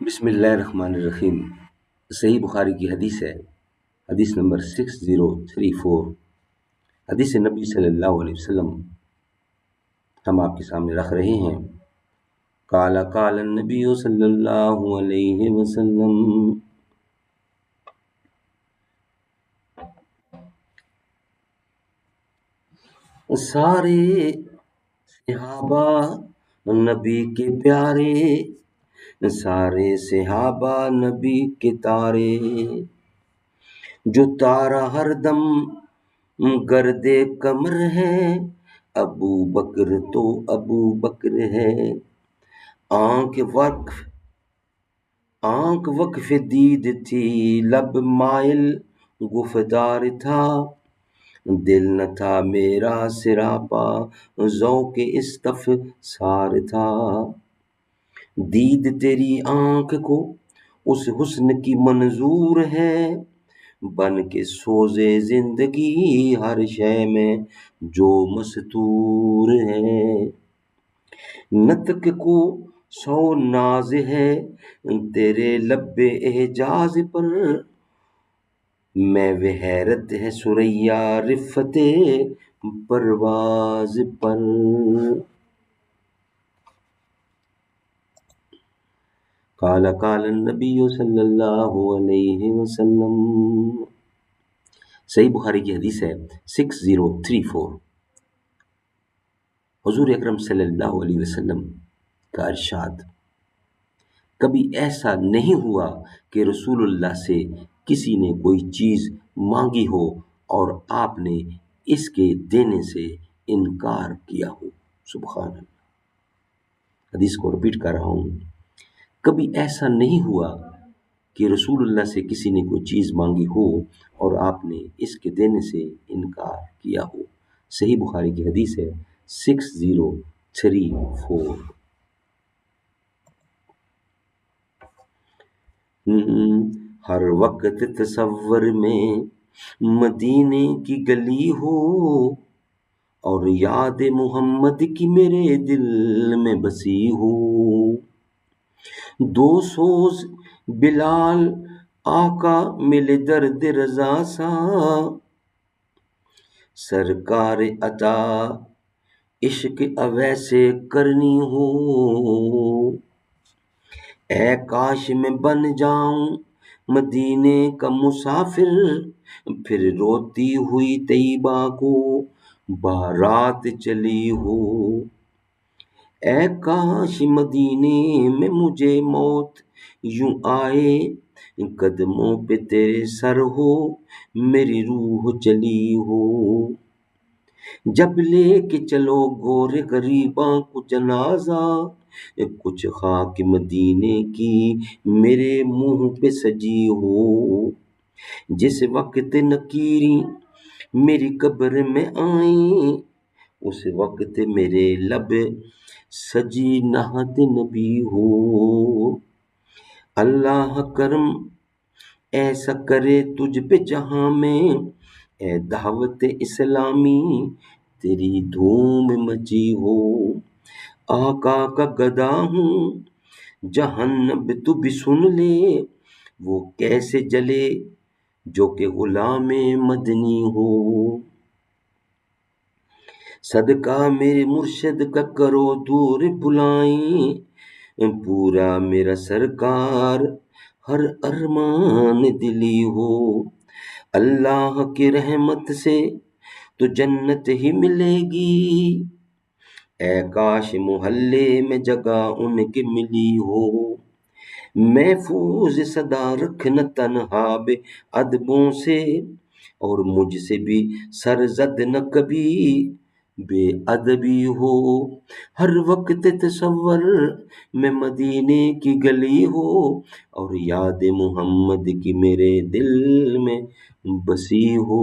بسم اللہ الرحمن الرحیم۔ صحیح بخاری کی حدیث ہے، حدیث نمبر 6034، حدیث نبی صلی اللہ علیہ وسلم ہم آپ کے سامنے رکھ رہے ہیں۔ قال النبی صلی اللہ علیہ وسلم، سارے صحابہ نبی کے پیارے، سارے صحابہ نبی کے تارے، جو تارا ہر دم گرد کمر ہے، ابو بکر تو ابو بکر ہے۔ آنکھ وقف دید تھی، لب مائل گفتار تھا، دل نہ تھا میرا سراپا، ذوق استفسار تھا۔ دید تیری آنکھ کو اس حسن کی منظور ہے، بن کے سوزے زندگی ہر شے میں جو مستور ہے۔ نطق کو سو ناز ہے تیرے لب اعجاز پر، میں وہ حیرت ہے ثریا رفت پرواز پر۔ قال النبی صلی اللہ علیہ وسلم، صحیح بخاری کی حدیث ہے 6034۔ حضور اکرم صلی اللہ علیہ وسلم کا ارشاد، کبھی ایسا نہیں ہوا کہ رسول اللہ سے کسی نے کوئی چیز مانگی ہو اور آپ نے اس کے دینے سے انکار کیا ہو۔ سبحان اللہ۔ حدیث کو رپیٹ کر رہا ہوں، کبھی ایسا نہیں ہوا کہ رسول اللہ سے کسی نے کوئی چیز مانگی ہو اور آپ نے اس کے دینے سے انکار کیا ہو۔ صحیح بخاری کی حدیث ہے 6034۔ ہر وقت تصور میں مدینے کی گلی ہو، اور یاد محمد کی میرے دل میں بسی ہو۔ دو سوز بلال آقا ملے درد رضا سا، سرکار عطا عشق اویسے کرنی ہو۔ اے کاش میں بن جاؤں مدینے کا مسافر، پھر روتی ہوئی طیبہ کو بارات چلی ہو۔ اے کاش مدینے میں مجھے موت یوں آئے، قدموں پہ تیرے سر ہو میری روح چلی ہو۔ جب لے کے چلو گور غریباں کو جنازہ، کچھ خاک مدینے کی میرے منہ پہ سجی ہو۔ جس وقت نکیریں میری قبر میں آئیں، اس وقت میرے لب سجی نہت نبی ہو۔ اللہ کرم ایسا کرے تجھ پہ جہاں میں، اے دعوت اسلامی تیری دھوم مچی ہو۔ آقا کا گدا ہوں جہنم تو بھی سن لے، وہ کیسے جلے جو کہ غلام مدنی ہو۔ صدقہ میرے مرشد کا کرو دور بلائیں، پورا میرا سرکار ہر ارمان دلی ہو۔ اللہ کی رحمت سے تو جنت ہی ملے گی، اے کاش محلے میں جگہ ان کی ملی ہو۔ محفوظ صدا رکھنا تنہا بے ادبوں سے، اور مجھ سے بھی سرزد نہ کبھی بے ادبی ہو۔ ہر وقت تصور میں مدینے کی گلی ہو، اور یاد محمد کی میرے دل میں بسی ہو۔